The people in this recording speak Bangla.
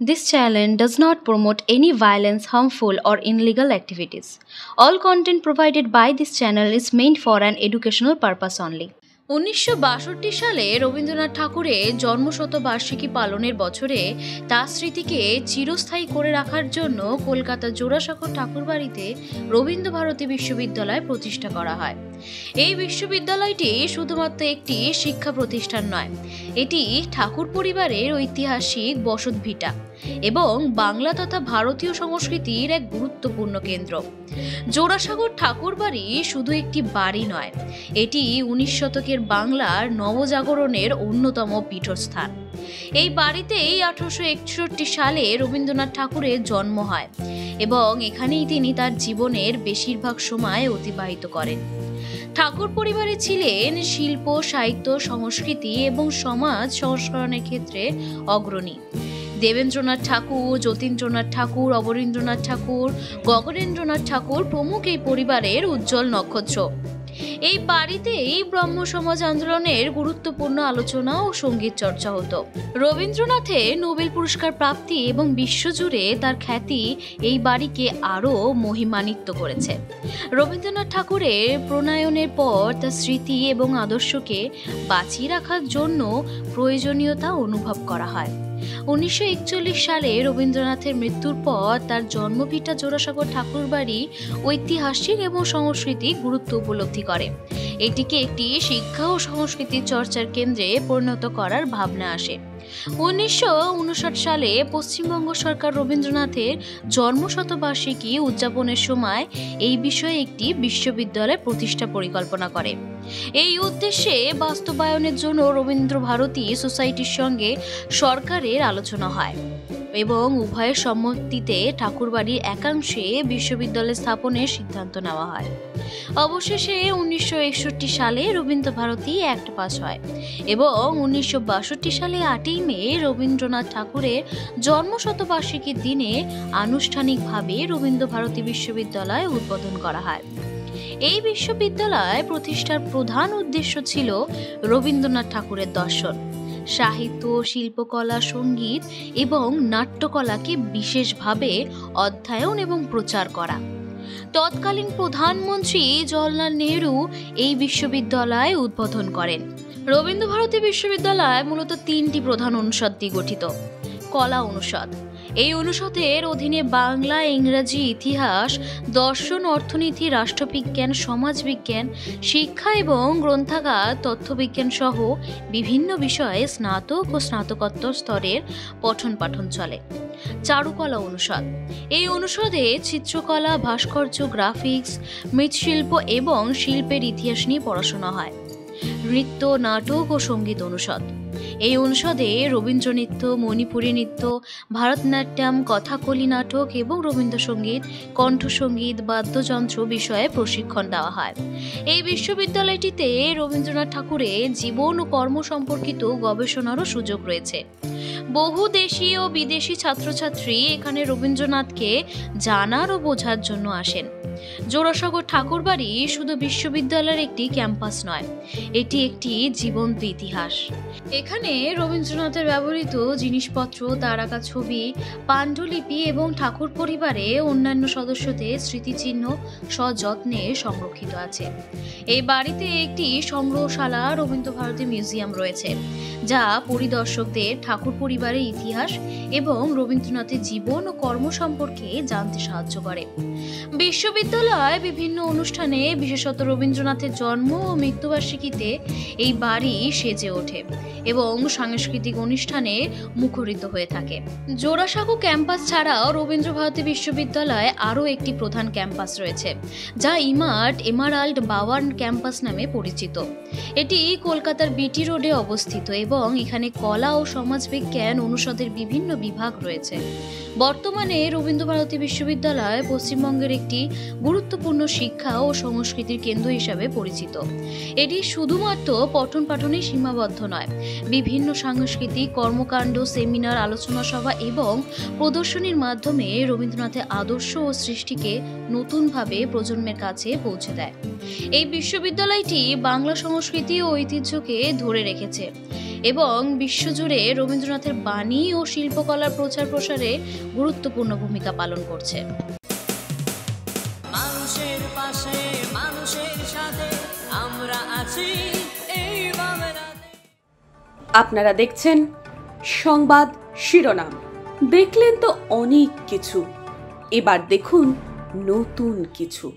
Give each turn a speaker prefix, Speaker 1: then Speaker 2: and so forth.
Speaker 1: This channel does not promote any violence, harmful, or illegal activities. All content provided by this channel is meant for an educational purpose only. 1962 সালে রবীন্দ্রনাথ ঠাকুরের জন্মশতবার্ষিকী পালনের বছরে তার স্মৃতিকে চিরস্থায়ী করে রাখার জন্য কলকাতা জোড়াসাঁকোর ঠাকুরবাড়িতে রবীন্দ্রভারতী বিশ্ববিদ্যালয় প্রতিষ্ঠা করা হয়। এই বিশ্ববিদ্যালয়টি শুধুমাত্র একটি শিক্ষা প্রতিষ্ঠান নয়, এটি ঠাকুর পরিবারের ঐতিহাসিক বসতভিটা এবং বাংলা তথা ভারতীয় সংস্কৃতির এক গুরুত্বপূর্ণ কেন্দ্র। জোড়াসাঁকোর ঠাকুরবাড়ি শুধু একটি বাড়ি নয়, এটি 19 শতকের বাংলার নবজাগরণের অন্যতম পীঠস্থান। এই বাড়িতেই 1861 সালে রবীন্দ্রনাথ ঠাকুরের জন্ম হয় এবং এখানেই তিনি তার জীবনের বেশিরভাগ সময় অতিবাহিত করেন। ঠাকুর পরিবারে ছিলেন শিল্প, সাহিত্য, সংস্কৃতি এবং সমাজ সংস্করণের ক্ষেত্রে অগ্রণী। দেবেন্দ্রনাথ ঠাকুর, যতীন্দ্রনাথ ঠাকুর, অবনীন্দ্রনাথ ঠাকুর, গগনেন্দ্রনাথ ঠাকুর প্রমুখ এই পরিবারের উজ্জ্বল নক্ষত্র। এই বাড়িতেই ব্রহ্ম সমাজ আন্দোলনের গুরুত্বপূর্ণ আলোচনা ও সঙ্গীত চর্চা হতো। রবীন্দ্রনাথের নোবেল পুরস্কার প্রাপ্তি এবং বিশ্বজুড়ে তার খ্যাতি এই বাড়িকে আরও মহিমান্বিত করেছে। রবীন্দ্রনাথ ঠাকুরের প্রণয়নের পর তার স্মৃতি এবং আদর্শকে বাঁচিয়ে রাখার জন্য প্রয়োজনীয়তা অনুভব করা হয়। 1941 সালে রবীন্দ্রনাথের মৃত্যুর পর তার জন্মভিটা জোড়াসাঁকোর ঠাকুরবাড়ি ঐতিহাসিক এবং সাংস্কৃতিক গুরুত্ব উপলব্ধি করে। এটিকে একটি শিক্ষা ও সংস্কৃতির চর্চার কেন্দ্রে পরিণত করার ভাবনা আসে। 1959 সালে পশ্চিমবঙ্গ সরকার রবীন্দ্রনাথের জন্মশতবার্ষিকী উদযাপনের সময় এই বিষয়ে একটি বিশ্ববিদ্যালয় প্রতিষ্ঠা পরিকল্পনা করে। এই উদ্দেশ্যে বাস্তবায়নের জন্য রবীন্দ্রভারতী সোসাইটির সঙ্গে সরকারের আলোচনা হয় এবং উভয়ের সম্মতিতে ঠাকুরবাড়ির একাংশে বিশ্ববিদ্যালয় স্থাপনের সিদ্ধান্ত নেওয়া হয়। অবশেষে 1961 সালে রবীন্দ্রভারতী অ্যাক্ট পাস হয় এবং 1962 সালে 8ই মে রবীন্দ্রনাথ ঠাকুরের জন্মশতবার্ষিকীর দিনে আনুষ্ঠানিকভাবে রবীন্দ্রভারতী বিশ্ববিদ্যালয় উদ্বোধন করা হয়। এই বিশ্ববিদ্যালয় প্রতিষ্ঠার প্রধান উদ্দেশ্য ছিল রবীন্দ্রনাথ ঠাকুরের দর্শন, সাহিত্য, শিল্পকলা, সঙ্গীত এবং নাট্যকলাকে বিশেষভাবে অধ্যয়ন এবং প্রচার করা। তৎকালীন প্রধানমন্ত্রী জওহরলাল নেহরু এই বিশ্ববিদ্যালয় উদ্বোধন করেন। রবীন্দ্রভারতী বিশ্ববিদ্যালয় মূলত 3টি প্রধান অনুষদ দিয়ে গঠিত। কলা অনুষদ, এই অনুষদের অধীনে বাংলা, ইংরেজি, ইতিহাস, দর্শন, অর্থনীতি, রাষ্ট্রবিজ্ঞান, সমাজবিজ্ঞান, শিক্ষা এবং গ্রন্থাগার, তথ্যবিজ্ঞান সহ বিভিন্ন বিষয়ে স্নাতক ও স্নাতকোত্তর স্তরের পঠন পাঠন চলে। চারুকলা অনুষদ, এই অনুষদে চিত্রকলা, ভাস্কর্য, গ্রাফিক্স, মৃৎশিল্প এবং শিল্পের ইতিহাস নিয়ে পড়াশোনা হয়। নৃত্য, নাটক ও সঙ্গীত অনুষদ, এই অনুষদে রবীন্দ্রনৃত্য, মণিপুরী নৃত্য, ভারতনাট্যম, কথাকলি নাটক এবং রবীন্দ্রসঙ্গীত, কণ্ঠসঙ্গীত, বাদ্যযন্ত্র বিষয়ে প্রশিক্ষণ দেওয়া হয়। এই বিশ্ববিদ্যালয়টিতে রবীন্দ্রনাথ ঠাকুরের জীবন ও কর্ম সম্পর্কিত গবেষণারও সুযোগ রয়েছে। বহু দেশি ও বিদেশি ছাত্রছাত্রী এখানে রবীন্দ্রনাথকে জানার ও বোঝার জন্য আসেন। জোড়াসাঁকোর ঠাকুরবাড়ি শুধু বিশ্ববিদ্যালয়ের একটি ক্যাম্পাস নয়, এটি একটি জীবন্ত ইতিহাস। এখানে রবীন্দ্রনাথের ব্যবহৃত জিনিসপত্র, তার আঁকা ছবি, পাণ্ডুলিপি এবং ঠাকুর পরিবারে অন্যান্য সদস্যদের স্মৃতিচিহ্ন সযত্নে সংরক্ষিত আছে। এই বাড়িতে একটি সংগ্রহশালা, রবীন্দ্রভারতী মিউজিয়াম রয়েছে, যা পরিদর্শকদের ঠাকুর পরিবারের ইতিহাস এবং রবীন্দ্রনাথের জীবন ও কর্ম সম্পর্কে জানতে সাহায্য করে। বিশ্ববিদ্যালয় বিভিন্ন অনুষ্ঠানে, বিশেষত রবীন্দ্রনাথের জন্ম ও মৃত্যুবার্ষিকীতে এই বাড়ি সেজে ওঠে এবং সাংস্কৃতিক অনুষ্ঠানে মুখরিত হয়ে থাকে। জোড়াসাঁকো ক্যাম্পাস ছাড়াও রবীন্দ্রভারতী বিশ্ববিদ্যালয়ে আরও একটি প্রধান ক্যাম্পাস রয়েছে, যা ইমার্ট এমারাল্ড বাওয়ার্ন ক্যাম্পাস নামে পরিচিত। এটি কলকাতার বিটি রোডে অবস্থিত এবং এখানে কলা ও সমাজবিজ্ঞান অনুষদের বিভিন্ন বিভাগ রয়েছে। বর্তমানে রবীন্দ্রভারতী বিশ্ববিদ্যালয় পশ্চিমবঙ্গের একটি গুরুত্বপূর্ণ শিক্ষা ও সংস্কৃতির কেন্দ্র হিসাবে পরিচিত। এটি শুধুমাত্র পঠন পাঠনে সীমাবদ্ধ নয়, বিভিন্ন সাংস্কৃতিক কর্মকাণ্ড, সেমিনার, আলোচনা সভা এবং প্রদর্শনীর মাধ্যমে রবীন্দ্রনাথের আদর্শ ও সৃষ্টিকে নতুনভাবে প্রজন্মের কাছে পৌঁছে দেয়। এই বিশ্ববিদ্যালয়টি বাংলা সংস্কৃতি ও ঐতিহ্যকে ধরে রেখেছে এবং বিশ্বজুড়ে রবীন্দ্রনাথের বাণী ও শিল্পকলার প্রচার প্রসারে গুরুত্বপূর্ণ ভূমিকা পালন করছে।
Speaker 2: মানুষের পাশে, মানুষের সাথে আমরা আছি এই বাংলাতে।
Speaker 3: আপনারা দেখছেন সংবাদ শিরোনাম। দেখলেন তো অনেক কিছু, এবার দেখুন নতুন কিছু।